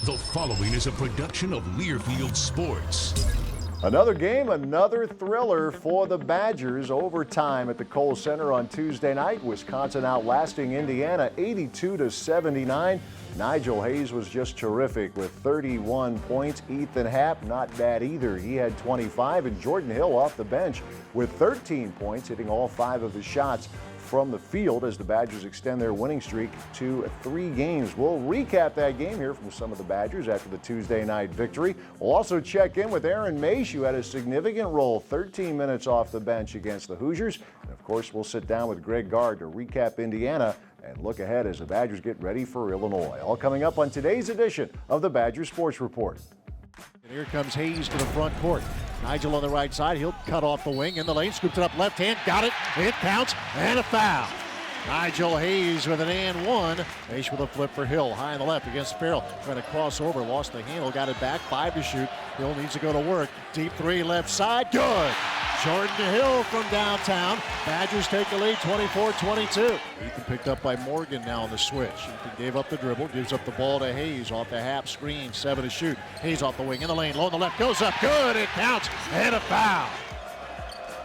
The following is a production of Learfield Sports. Another game, another thriller for the Badgers. Overtime at the Kohl Center on Tuesday night. Wisconsin outlasting Indiana 82-79. Nigel Hayes was just terrific with 31 points. Ethan Happ, not bad either. He had 25. And Jordan Hill off the bench with 13 points, hitting all 5 of his shots from the field as the Badgers extend their winning streak to 3 games. We'll recap that game here from some of the Badgers after the Tuesday night victory. We'll also check in with Aaron Moesch, who had a significant role, 13 minutes off the bench against the Hoosiers. And of course, we'll sit down with Gard to recap Indiana and look ahead as the Badgers get ready for Illinois. All coming up on today's edition of the Badgers Sports Report. And here comes Hayes to the front court. Nigel on the right side. He'll cut off the wing in the lane. Scoops it up left hand. Got it. It counts. And a foul. Nigel Hayes with an and one. Hayes with a flip for Hill. High on the left against Farrell. Trying to cross over. Lost the handle. Got it back. 5 to shoot. Hill needs to go to work. Deep 3 left side. Good. Jordan Hill from downtown. Badgers take the lead 24-22. Ethan picked up by Morgan now on the switch. Ethan gave up the dribble. Gives up the ball to Hayes. Off the half screen. 7 to shoot. Hayes off the wing in the lane. Low on the left. Goes up. Good. It counts. And a foul.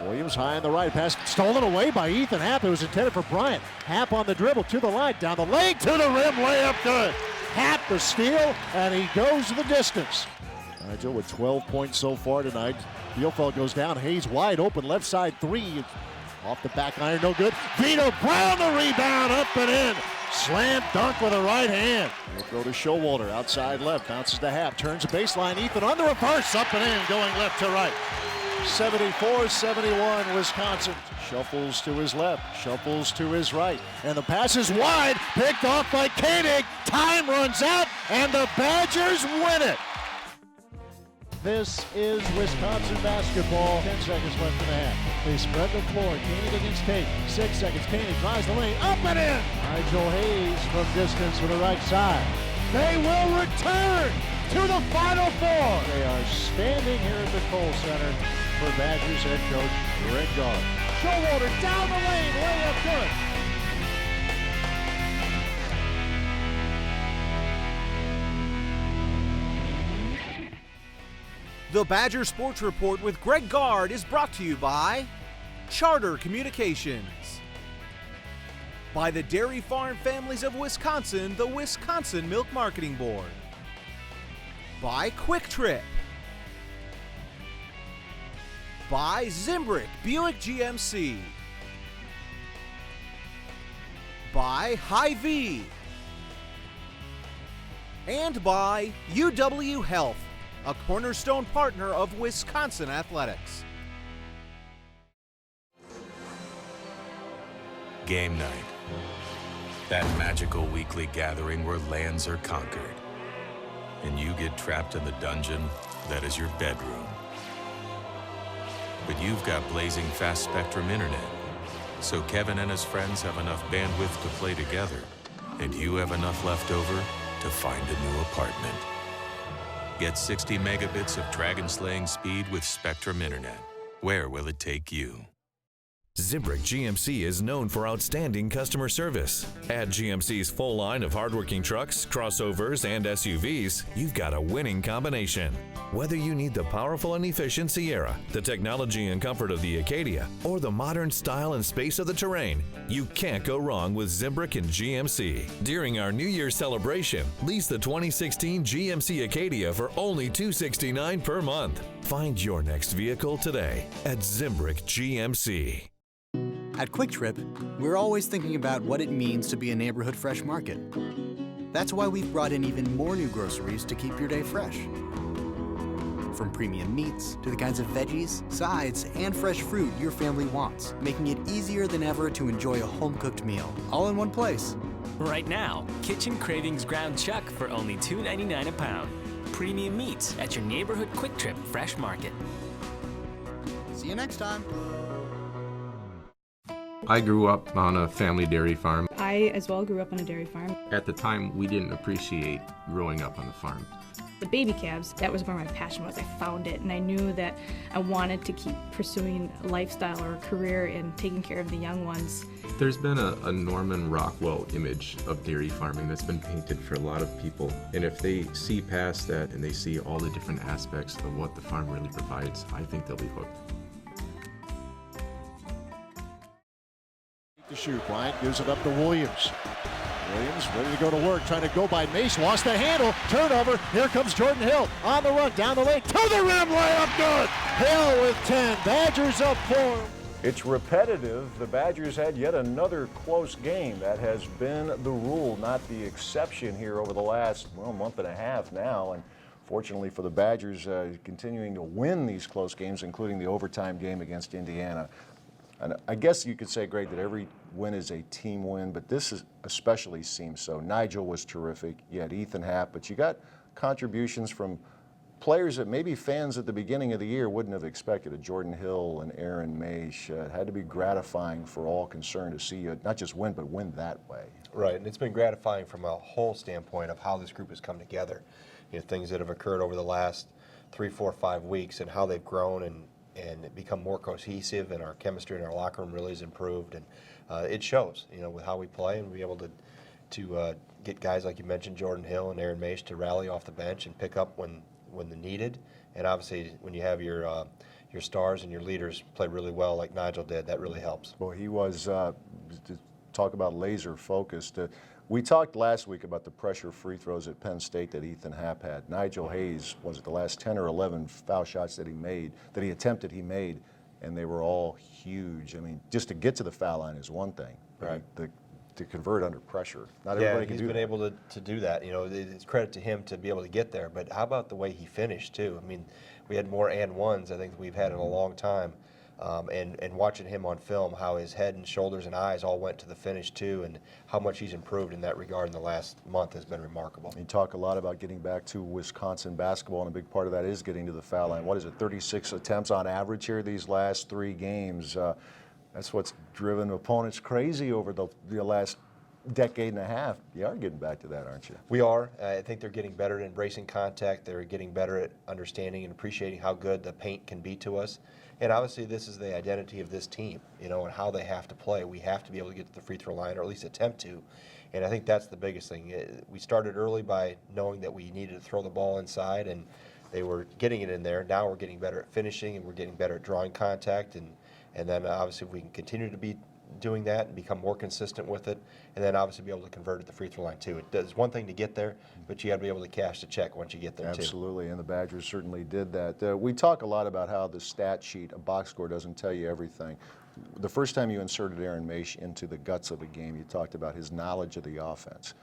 Williams high on the right. Pass stolen away by Ethan Happ. It was intended for Bryant. Happ on the dribble to the line. Down the lane to the rim. Layup good. Happ the steal. And he goes the distance. Nigel with 12 points so far tonight. Bielfeldt goes down. Hayes wide open. Left side 3. Off the back iron. No good. Vito Brown the rebound. Up and in. Slam dunk with a right hand. We'll go to Showalter. Outside left. Bounces to Happ. Turns the baseline. Ethan on the reverse. Up and in. Going left to right. 74-71 Wisconsin. Shuffles to his left. Shuffles to his right. And the pass is wide. Picked off by Koenig. Time runs out. And the Badgers win it. This is Wisconsin basketball. 10 seconds left in the half. They spread the floor. Koenig against Tate. 6 seconds. Koenig drives the lane. Up and in. Nigel Hayes from distance with the right side. They will return to the Final Four. They are standing here at the Kohl Center for Badgers head coach Gard. Showalter down the lane. Layup good. The Badger Sports Report with Greg Gard is brought to you by Charter Communications, by the Dairy Farm Families of Wisconsin, the Wisconsin Milk Marketing Board, by Quick Trip, by Zimbrick Buick GMC, by Hy-Vee, and by UW Health, a cornerstone partner of Wisconsin Athletics. Game night. That magical weekly gathering where lands are conquered. And you get trapped in the dungeon that is your bedroom. But you've got blazing fast Spectrum internet. So Kevin and his friends have enough bandwidth to play together. And you have enough left over to find a new apartment. Get 60 megabits of dragon-slaying speed with Spectrum Internet. Where will it take you? Zimbrick GMC is known for outstanding customer service. At GMC's full line of hardworking trucks, crossovers, and SUVs, you've got a winning combination. Whether you need the powerful and efficient Sierra, the technology and comfort of the Acadia, or the modern style and space of the Terrain, you can't go wrong with Zimbrick and GMC. During our New Year's celebration, lease the 2016 GMC Acadia for only $269 per month. Find your next vehicle today at Zimbrick GMC. At Quick Trip, we're always thinking about what it means to be a neighborhood fresh market. That's why we've brought in even more new groceries to keep your day fresh. From premium meats to the kinds of veggies, sides, and fresh fruit your family wants, making it easier than ever to enjoy a home-cooked meal, all in one place. Right now, Kitchen Cravings Ground Chuck for only $2.99 a pound. Premium meats at your neighborhood Quick Trip Fresh Market. See you next time. I grew up on a family dairy farm. I as well grew up on a dairy farm. At the time, we didn't appreciate growing up on the farm. The baby calves, that was where my passion was. I found it, and I knew that I wanted to keep pursuing a lifestyle or a career in taking care of the young ones. There's been a Norman Rockwell image of dairy farming that's been painted for a lot of people. And if they see past that and they see all the different aspects of what the farm really provides, I think they'll be hooked. To shoot, Bryant gives it up to Williams. Williams ready to go to work, trying to go by Moesch, lost the handle, turnover, here comes Jordan Hill, on the run, down the lane, to the rim, layup good! Hill with 10, Badgers up 4. It's repetitive. The Badgers had yet another close game. That has been the rule, not the exception here over the last, month and a half now. And fortunately for the Badgers, continuing to win these close games, including the overtime game against Indiana. And I guess you could say, Greg, that every win is a team win, but this is especially seems so. Nigel was terrific. You had Ethan Happ, but you got contributions from players that maybe fans at the beginning of the year wouldn't have expected. A Jordan Hill and Aaron Moesch. It had to be gratifying for all concerned to see you not just win, but win that way. Right, and it's been gratifying from a whole standpoint of how this group has come together. Things that have occurred over the last 3, 4, 5 weeks and how they've grown and become more cohesive, and our chemistry in our locker room really has improved, and it shows, with how we play, and be able to get guys like you mentioned, Jordan Hill and Aaron Moesch, to rally off the bench and pick up when they're needed, and obviously when you have your stars and your leaders play really well like Nigel did, that really helps. Well, he was to talk about laser focused. We talked last week about the pressure free throws at Penn State that Ethan Happ had. Nigel Hayes, was it the last 10 or 11 foul shots that he attempted, he made, and they were all huge. I mean, just to get to the foul line is one thing, right? To convert under pressure. Not everybody can do that. He's been able to do that. It's credit to him to be able to get there, but how about the way he finished, too? I mean, we had more and ones, I think, that we've had in a long time. And watching him on film, how his head and shoulders and eyes all went to the finish too, and how much he's improved in that regard in the last month has been remarkable. You talk a lot about getting back to Wisconsin basketball, and a big part of that is getting to the foul line. What is it, 36 attempts on average here these last 3 games? That's what's driven opponents crazy over the last decade and a half. You are getting back to that, aren't you? We are. I think they're getting better at embracing contact. They're getting better at understanding and appreciating how good the paint can be to us. And obviously this is the identity of this team, and how they have to play. We have to be able to get to the free throw line, or at least attempt to. And I think that's the biggest thing. We started early by knowing that we needed to throw the ball inside, and they were getting it in there. Now we're getting better at finishing, and we're getting better at drawing contact. And then obviously if we can continue to be doing that and become more consistent with it, and then obviously be able to convert at the free throw line too. It's one thing to get there, but you got to be able to cash the check once you get there. Absolutely, and the Badgers certainly did that. We talk a lot about how the stat sheet, a box score, doesn't tell you everything. The first time you inserted Aaron Moesch into the guts of a game, you talked about his knowledge of the offense.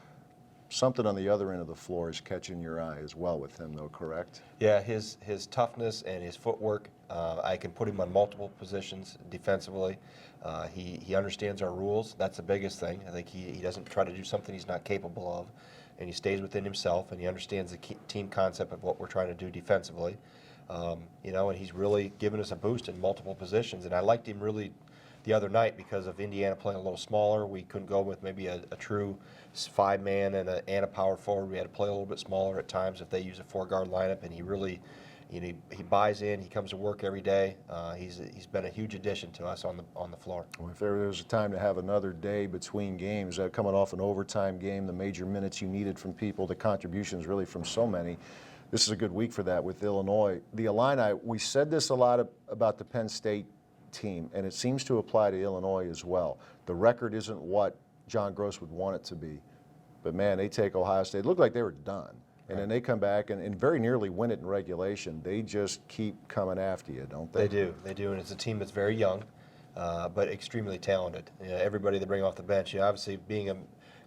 Something on the other end of the floor is catching your eye as well with him, though, correct? Yeah, his toughness and his footwork. I can put him on multiple positions defensively. He understands our rules. That's the biggest thing. I think he doesn't try to do something he's not capable of, and he stays within himself, and he understands the team concept of what we're trying to do defensively. And he's really given us a boost in multiple positions, and I liked him really the other night because of Indiana playing a little smaller. We couldn't go with maybe a true 5-man and a power forward. We had to play a little bit smaller at times if they use a 4-guard lineup, and he really he buys in. He comes to work every day. He's been a huge addition to us on the floor. Well, if there was a time to have another day between games, coming off an overtime game, the major minutes you needed from people, the contributions really from so many, this is a good week for that with Illinois. The Illini, we said this a lot about the Penn State team, and it seems to apply to Illinois as well. The record isn't what John Gross would want it to be, but man, they take Ohio State. It looked like they were done. And then they come back and very nearly win it in regulation. They just keep coming after you, don't they? They do, and it's a team that's very young, but extremely talented. Everybody they bring off the bench, obviously being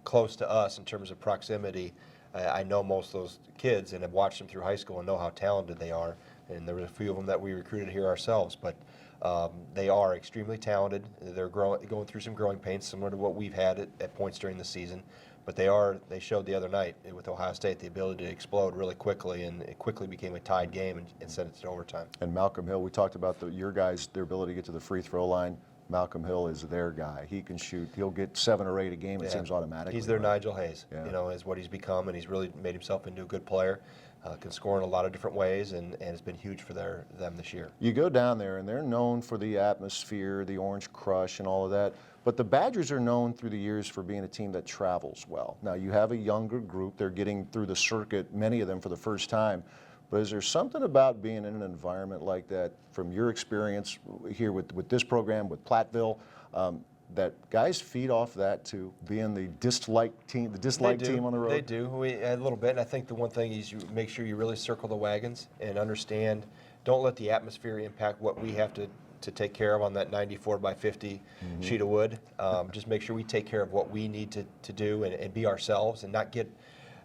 close to us in terms of proximity, I know most of those kids and have watched them through high school and know how talented they are. And there were a few of them that we recruited here ourselves, but they are extremely talented. They're going through some growing pains, similar to what we've had at points during the season. But they showed the other night with Ohio State the ability to explode really quickly, and it quickly became a tied game and sent it to overtime. And Malcolm Hill, we talked about your guys, their ability to get to the free throw line. Malcolm Hill is their guy. He can shoot. He'll get 7 or 8 a game, it seems automatically. He's their right? Nigel Hayes, is what he's become, and he's really made himself into a good player. Can score in a lot of different ways, and it's been huge for them this year. You go down there, and they're known for the atmosphere, the Orange Crush, and all of that. But the Badgers are known through the years for being a team that travels well. Now, you have a younger group. They're getting through the circuit, many of them for the first time. But is there something about being in an environment like that, from your experience here with this program, with Platteville, that guys feed off that too, being the disliked team on the road? They do, a little bit. And I think the one thing is you make sure you really circle the wagons and understand, don't let the atmosphere impact what we have to take care of on that 94 by 50 sheet of wood. Just make sure we take care of what we need to do and be ourselves and not get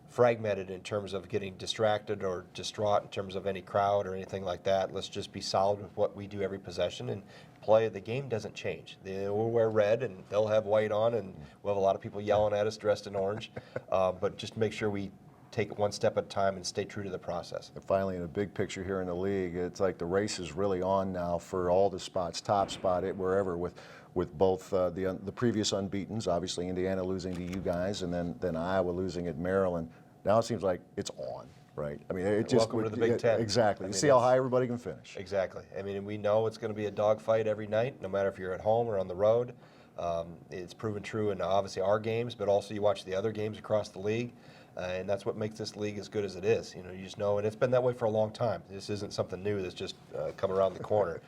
fragmented in terms of getting distracted or distraught in terms of any crowd or anything like that. Let's just be solid with what we do every possession and play. The game doesn't change. We'll wear red and they'll have white on, and we'll have a lot of people yelling at us dressed in orange. But just make sure we take it one step at a time and stay true to the process. And finally, in a big picture here in the league, it's like the race is really on now for all the spots, top spot, wherever, with both the previous unbeatens, obviously Indiana losing to you guys, and then Iowa losing at Maryland. Now it seems like it's on, right? I mean, it just welcome to the Big Ten. Exactly. You see how high everybody can finish. Exactly. I mean, we know it's going to be a dogfight every night, no matter if you're at home or on the road. It's proven true in obviously our games, but also you watch the other games across the league. And that's what makes this league as good as it is. You just know, and it's been that way for a long time. This isn't something new that's just come around the corner.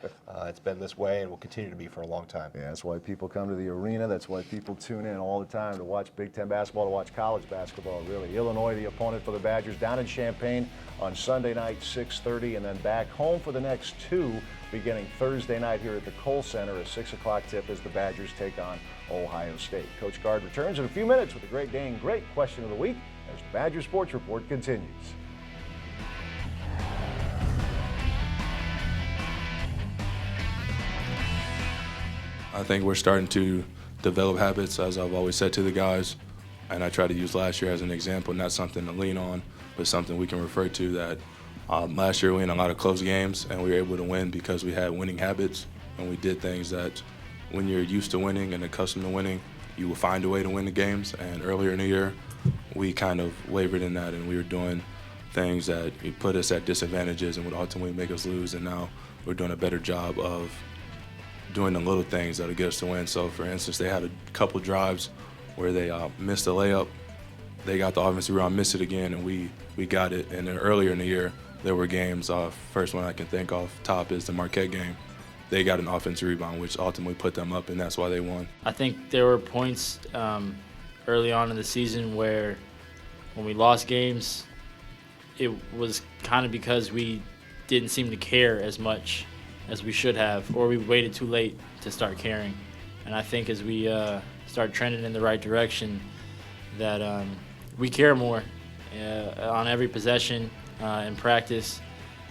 It's been this way and will continue to be for a long time. Yeah, that's why people come to the arena. That's why people tune in all the time to watch Big Ten basketball, to watch college basketball, really. Illinois, the opponent for the Badgers, down in Champaign on Sunday night, 6:30, and then back home for the next 2, beginning Thursday night here at the Kohl Center, a 6 o'clock tip as the Badgers take on Ohio State. Coach Gard returns in a few minutes with the Great Dane Great Question of the Week as the Badger Sports Report continues. I think we're starting to develop habits, as I've always said to the guys, and I try to use last year as an example, not something to lean on, but something we can refer to that last year we had a lot of close games, and we were able to win because we had winning habits, and we did things that when you're used to winning and accustomed to winning, you will find a way to win the games. And earlier in the year, we kind of wavered in that, and we were doing things that put us at disadvantages and would ultimately make us lose, and now we're doing a better job of doing the little things that'll get us to win. So for instance, they had a couple drives where they missed a layup, they got the offensive rebound, missed it again, and we got it. And then earlier in the year, there were games, first one I can think of top is the Marquette game. They got an offensive rebound, which ultimately put them up, and that's why they won. I think there were points early on in the season where when we lost games, it was kind of because we didn't seem to care as much as we should have, or we waited too late to start caring. And I think as we start trending in the right direction, that we care more on every possession in practice.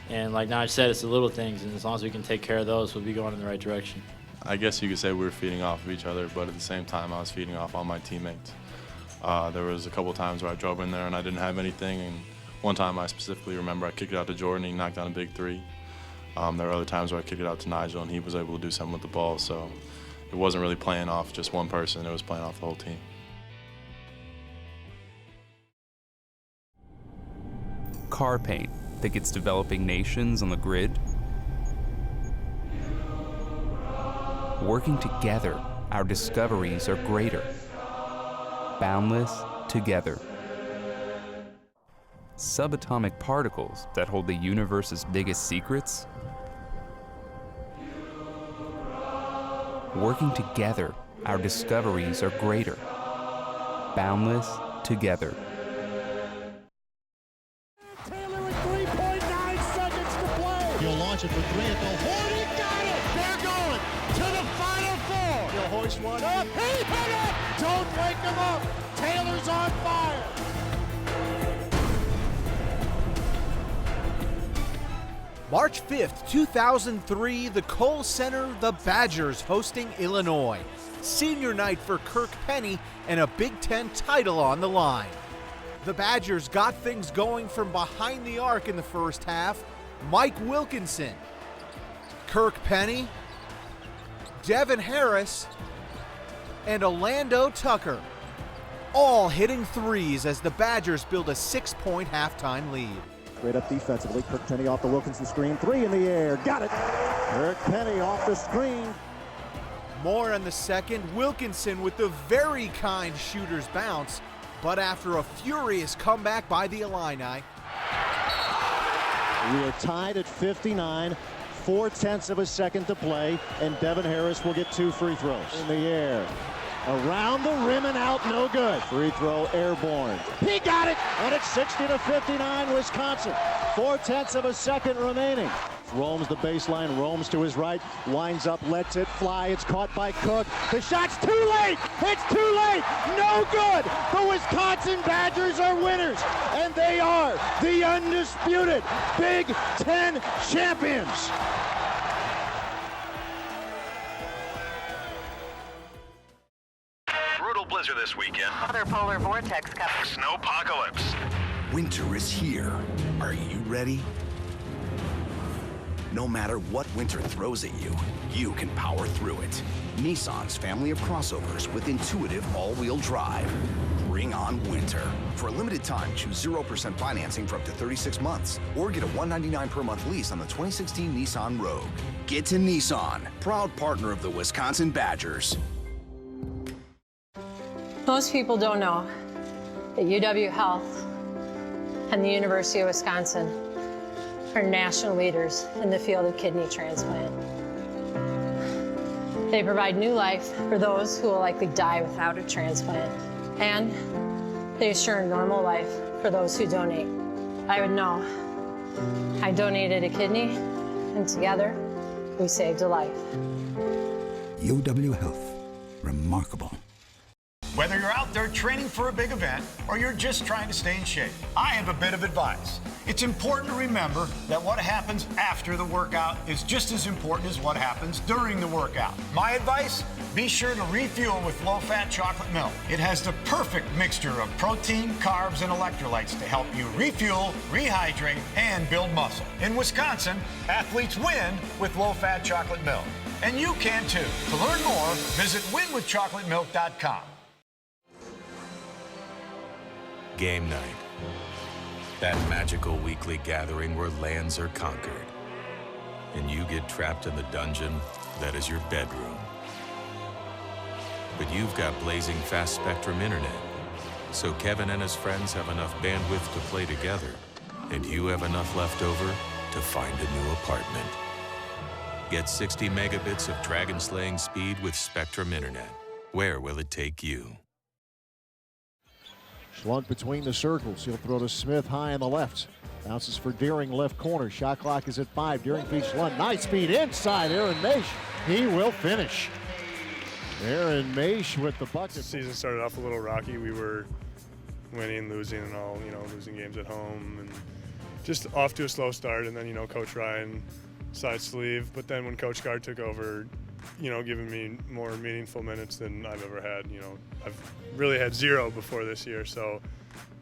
And like Naj said, it's the little things, and as long as we can take care of those, we'll be going in the right direction. I guess you could say we were feeding off of each other, but at the same time, I was feeding off all my teammates. There was a couple times where I drove in there and I didn't have anything, and one time I specifically remember I kicked it out to Jordan, and he knocked down a big three. There were other times where I kicked it out to Nigel, and he was able to do something with the ball, so it wasn't really playing off just one person, it was playing off the whole team. Car paint that gets developing nations on the grid. Working together, our discoveries are greater. Boundless together. Subatomic particles that hold the universe's biggest secrets. Working together, our discoveries are greater. Boundless together. He'll launch it for 3 at the horn. He got it! They're going to the Final Four. He'll hoist one up. He hit it! Don't wake him up. Taylor's on fire. March 5th, 2003, the Kohl Center, the Badgers hosting Illinois. Senior night for Kirk Penny and a Big Ten title on the line. The Badgers got things going from behind the arc in the first half. Mike Wilkinson, Kirk Penny, Devin Harris, and Orlando Tucker, all hitting threes as the Badgers build a 6-point halftime lead. Straight up defensively, Kirk Penny off the Wilkinson screen, 3 in the air, got it! Kirk Penny off the screen. More in the second, Wilkinson with the very kind shooter's bounce, but after a furious comeback by the Illini. We are tied at 59, 0.4 of a second to play, and Devin Harris will get 2 free throws. In the air, around the rim and out, no good. Free throw airborne. He got it, and it's 60-59 Wisconsin. 0.4 of a second remaining. Roams the baseline, roams to his right, winds up, lets it fly. It's caught by Cook. The shot's too late. It's too late. No good. The Wisconsin Badgers are winners, and they are the undisputed Big Ten champions. Brutal blizzard this weekend. Other polar vortex coming. Snowpocalypse. Winter is here. Are you ready? No matter what winter throws at you, you can power through it. Nissan's family of crossovers with intuitive all-wheel drive. Bring on winter. For a limited time, choose 0% financing for up to 36 months, or get a $199 per month lease on the 2016 Nissan Rogue. Get to Nissan, proud partner of the Wisconsin Badgers. Most people don't know that UW Health and the University of Wisconsin are national leaders in the field of kidney transplant. They provide new life for those who will likely die without a transplant, and they assure a normal life for those who donate. I would know. I donated a kidney, and together, we saved a life. UW Health. Remarkable. Whether you're out there training for a big event or you're just trying to stay in shape, I have a bit of advice. It's important to remember that what happens after the workout is just as important as what happens during the workout. My advice? Be sure to refuel with low-fat chocolate milk. It has the perfect mixture of protein, carbs, and electrolytes to help you refuel, rehydrate, and build muscle. In Wisconsin, athletes win with low-fat chocolate milk. And you can too. To learn more, visit winwithchocolatemilk.com. Game night. That magical weekly gathering where lands are conquered. And you get trapped in the dungeon that is your bedroom. But you've got blazing fast spectrum internet. So Kevin and his friends have enough bandwidth to play together. And you have enough left over to find a new apartment. Get 60 megabits of dragon-slaying speed with Spectrum Internet. Where will it take you? Schlunk between the circles. He'll throw to Smith high on the left. Bounces for Deering, left corner. Shot clock is at 5. Deering feeds Schlunk. Nice speed inside. Aaron Moesch. He will finish. Aaron Moesch with the bucket. The season started off a little rocky. We were winning, losing, and all, losing games at home, and just off to a slow start. And then, Coach Ryan side sleeve. But then when Coach Gard took over, giving me more meaningful minutes than I've ever had. I've really had 0 before this year. So,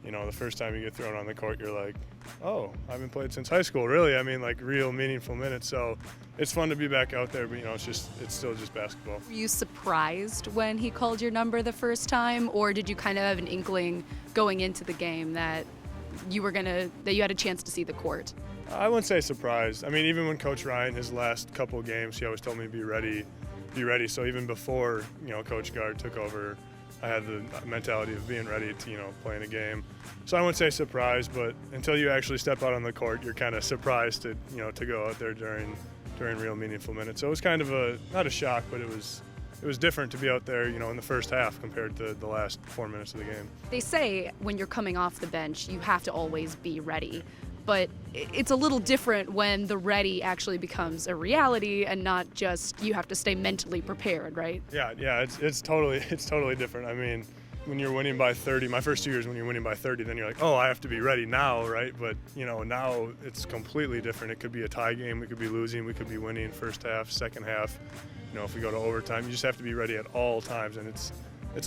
the first time you get thrown on the court, you're like, oh, I haven't played since high school, really. I mean, like real meaningful minutes. So it's fun to be back out there, but it's still just basketball. Were you surprised when he called your number the first time, or did you kind of have an inkling going into the game that you had a chance to see the court? I wouldn't say surprised. I mean, even when Coach Ryan, his last couple of games, he always told me to be ready. So even before, Coach Gard took over, I had the mentality of being ready to, play in a game. So I wouldn't say surprised, but until you actually step out on the court, you're kind of surprised to go out there during real meaningful minutes. So it was kind of not a shock, but it was different to be out there, in the first half compared to the last 4 minutes of the game. They say when you're coming off the bench, you have to always be ready. But it's a little different when the ready actually becomes a reality and not just you have to stay mentally prepared, right? Yeah, it's totally different. I mean, when you're winning by 30, my first 2 years when you're winning by 30, then you're like, oh, I have to be ready now, right? But, now it's completely different. It could be a tie game, we could be losing, we could be winning first half, second half. If we go to overtime, you just have to be ready at all times, and it's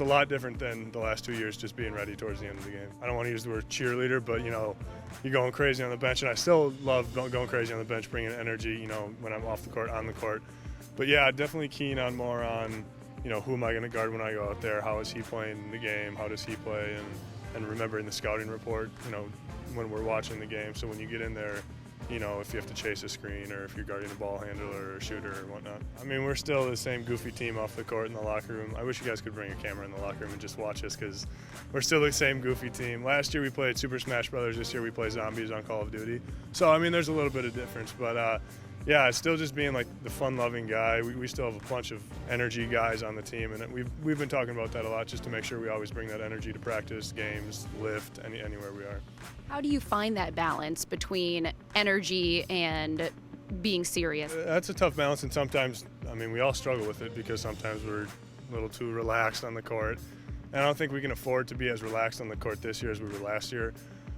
a lot different than the last 2 years just being ready towards the end of the game. I don't want to use the word cheerleader, but, you're going crazy on the bench, and I still love going crazy on the bench, bringing energy, when I'm off the court, on the court. But yeah, definitely keen on more on, who am I going to guard when I go out there? How is he playing the game? How does he play? And remembering the scouting report, when we're watching the game. So when you get in there, if you have to chase a screen or if you're guarding a ball handler or a shooter or whatnot. I mean, we're still the same goofy team off the court in the locker room. I wish you guys could bring a camera in the locker room and just watch us, because we're still the same goofy team. Last year we played Super Smash Brothers. This year we play zombies on Call of Duty. So, I mean, there's a little bit of difference. But, yeah, it's still just being like the fun-loving guy. We still have a bunch of energy guys on the team, and we've been talking about that a lot, just to make sure we always bring that energy to practice, games, lift, anywhere we are. How do you find that balance between energy and being serious? That's a tough balance, and sometimes, I mean, we all struggle with it because sometimes we're a little too relaxed on the court. And I don't think we can afford to be as relaxed on the court this year as we were last year.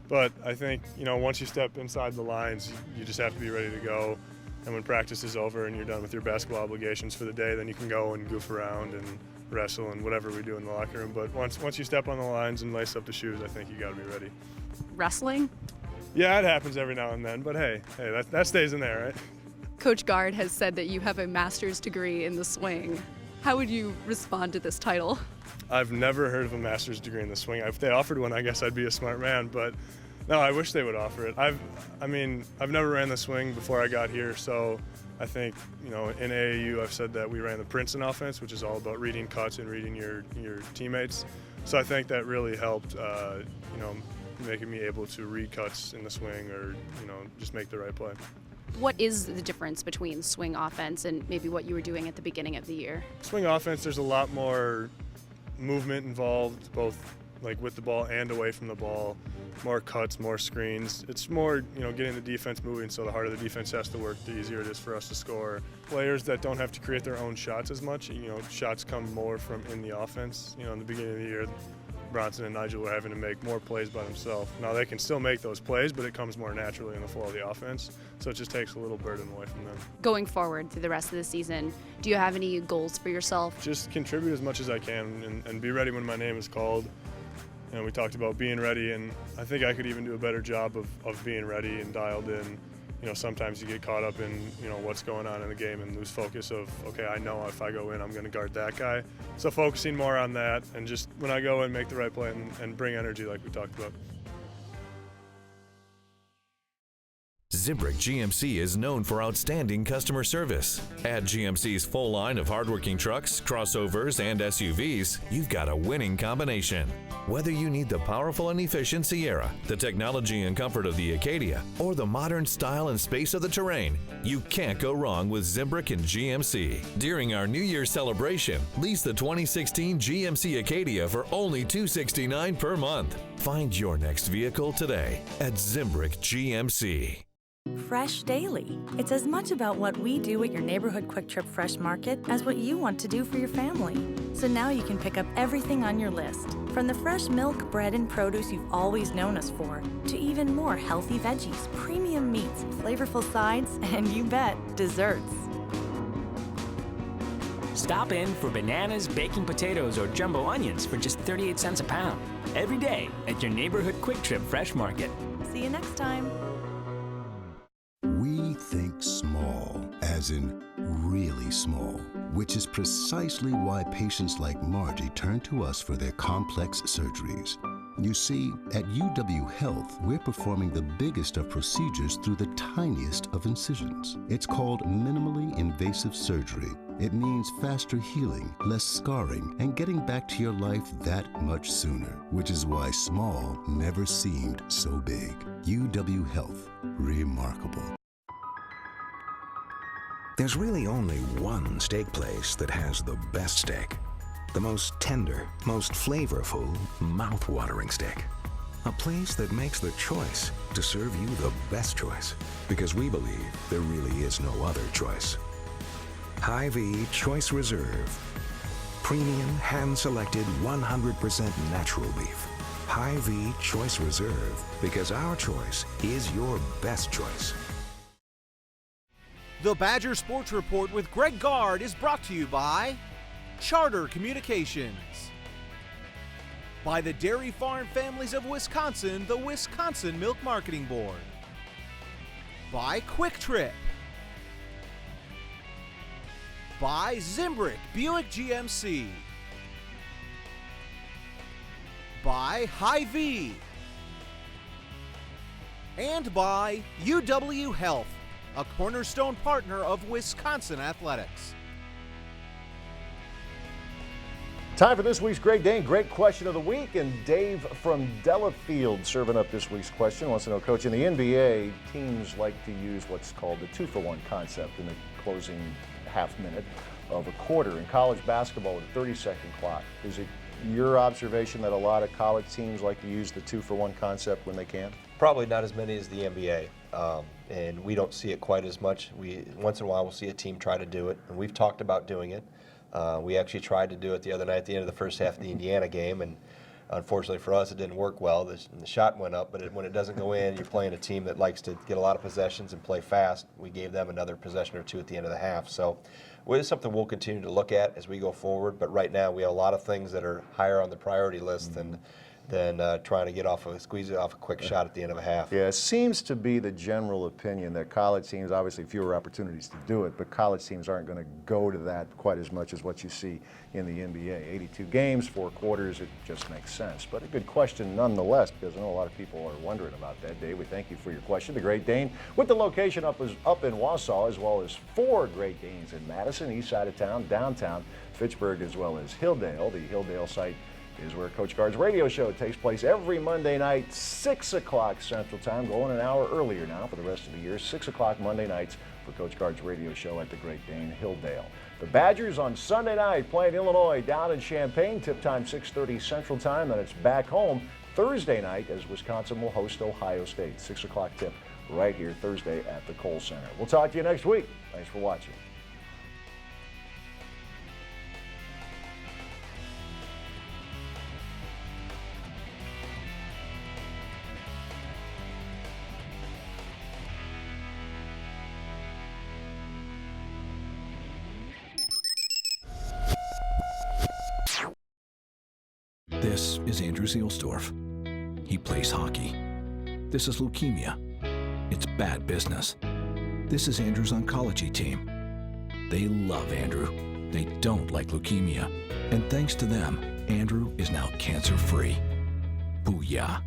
But I think, once you step inside the lines, you just have to be ready to go. And when practice is over and you're done with your basketball obligations for the day, then you can go and goof around and wrestle and whatever we do in the locker room. But once you step on the lines and lace up the shoes, I think you got to be ready. Wrestling? Yeah, it happens every now and then, but hey, that stays in there, right? Coach Gard has said that you have a master's degree in the swing. How would you respond to this title? I've never heard of a master's degree in the swing. If they offered one, I guess I'd be a smart man, but no, I wish they would offer it. I've never ran the swing before I got here, so I think, in AAU I've said that we ran the Princeton offense, which is all about reading cuts and reading your teammates. So I think that really helped, making me able to read cuts in the swing or, just make the right play. What is the difference between swing offense and maybe what you were doing at the beginning of the year? Swing offense, there's a lot more movement involved, both like with the ball and away from the ball, more cuts, more screens. It's more, getting the defense moving, so the harder the defense has to work, the easier it is for us to score. Players that don't have to create their own shots as much, shots come more from in the offense. In the beginning of the year, Bronson and Nigel were having to make more plays by themselves. Now they can still make those plays, but it comes more naturally in the flow of the offense, so it just takes a little burden away from them. Going forward through the rest of the season, do you have any goals for yourself? Just contribute as much as I can and be ready when my name is called. We talked about being ready, and I think I could even do a better job of being ready and dialed in. Sometimes you get caught up in, what's going on in the game and lose focus of, okay, I know if I go in, I'm going to guard that guy. So focusing more on that and just when I go in, make the right play and bring energy like we talked about. Zimbrick GMC is known for outstanding customer service. At GMC's full line of hardworking trucks, crossovers, and SUVs, you've got a winning combination. Whether you need the powerful and efficient Sierra, the technology and comfort of the Acadia, or the modern style and space of the Terrain, you can't go wrong with Zimbrick and GMC. During our New Year's celebration, lease the 2016 GMC Acadia for only $269 per month. Find your next vehicle today at Zimbrick GMC. Fresh daily. It's as much about what we do at your neighborhood Quick Trip Fresh Market as what you want to do for your family. So now you can pick up everything on your list, from the fresh milk, bread, and produce you've always known us for, to even more healthy veggies, premium meats, flavorful sides, and you bet, desserts. Stop in for bananas, baking potatoes, or jumbo onions for just 38 cents a pound. Every day at your neighborhood Quick Trip Fresh Market. See you next time. We think small, as in really small, which is precisely why patients like Margie turn to us for their complex surgeries. You see, at UW Health, we're performing the biggest of procedures through the tiniest of incisions. It's called minimally invasive surgery. It means faster healing, less scarring, and getting back to your life that much sooner, which is why small never seemed so big. UW Health, remarkable. There's really only one steak place that has the best steak. The most tender, most flavorful, mouth-watering steak. A place that makes the choice to serve you the best choice. Because we believe there really is no other choice. Hy-Vee Choice Reserve. Premium, hand-selected, 100% natural beef. Hy-Vee Choice Reserve. Because our choice is your best choice. The Badger Sports Report with Greg Gard is brought to you by Charter Communications, by the Dairy Farm Families of Wisconsin, the Wisconsin Milk Marketing Board, by Quick Trip, By Zimbrick Buick GMC. By Hy-Vee. And by UW Health, a cornerstone partner of Wisconsin Athletics. Time for this week's Great Dane Great Question of the Week, and Dave from Delafield serving up this week's question. Wants to know, Coach, in the NBA, teams like to use what's called the 2-for-1 concept in the closing half minute of a quarter. In college basketball with a 30-second clock, is it your observation that a lot of college teams like to use the 2-for-1 concept when they can? Probably not as many as the NBA, and we don't see it quite as much. Once in a while we'll see a team try to do it, and we've talked about doing it. We actually tried to do it the other night at the end of the first half of the Indiana game, and unfortunately for us, it didn't work well. The shot went up, but when it doesn't go in, you're playing a team that likes to get a lot of possessions and play fast. We gave them another possession or two at the end of the half. So it's something we'll continue to look at as we go forward, but right now we have a lot of things that are higher on the priority list than trying to squeeze it off a quick shot at the end of a half. Yeah, it seems to be the general opinion that college teams, obviously fewer opportunities to do it, but college teams aren't going to go to that quite as much as what you see in the NBA. 82 games, 4 quarters, it just makes sense. But a good question nonetheless, because I know a lot of people are wondering about that. Dave, we thank you for your question. The Great Dane, with the location up in Wausau, as well as 4 Great Danes in Madison, east side of town, downtown, Fitchburg, as well as Hilldale. The Hilldale site is where Coach Gard's radio show takes place every Monday night, 6 o'clock Central Time, going an hour earlier now for the rest of the year, 6 o'clock Monday nights for Coach Gard's radio show at the Great Dane, Hilldale. The Badgers on Sunday night playing Illinois down in Champaign, tip time 6:30 Central Time, then it's back home Thursday night as Wisconsin will host Ohio State, 6 o'clock tip right here Thursday at the Kohl Center. We'll talk to you next week. Thanks for watching. This is Andrew Zielsdorf. He plays hockey. This is leukemia. It's bad business. This is Andrew's oncology team. They love Andrew. They don't like leukemia. And thanks to them, Andrew is now cancer-free. Booyah.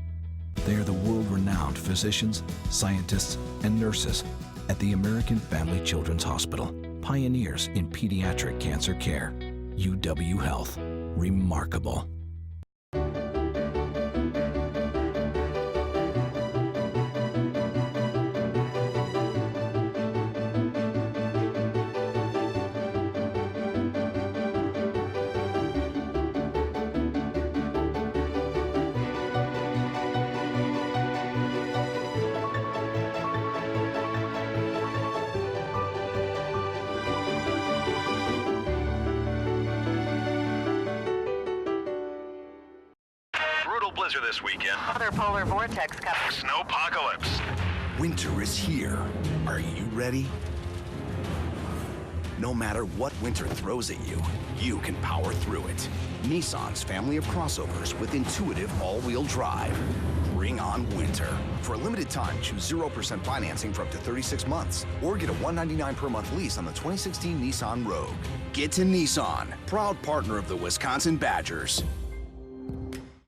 They are the world-renowned physicians, scientists, and nurses at the American Family Children's Hospital, pioneers in pediatric cancer care. UW Health. Remarkable. Blizzard this weekend. Other polar vortex coming. Snowpocalypse. Winter is here. Are you ready? No matter what winter throws at you, you can power through it. Nissan's family of crossovers with intuitive all-wheel drive. Bring on winter. For a limited time, choose 0% financing for up to 36 months, or get a $199 per month lease on the 2016 Nissan Rogue. Get to Nissan, proud partner of the Wisconsin Badgers.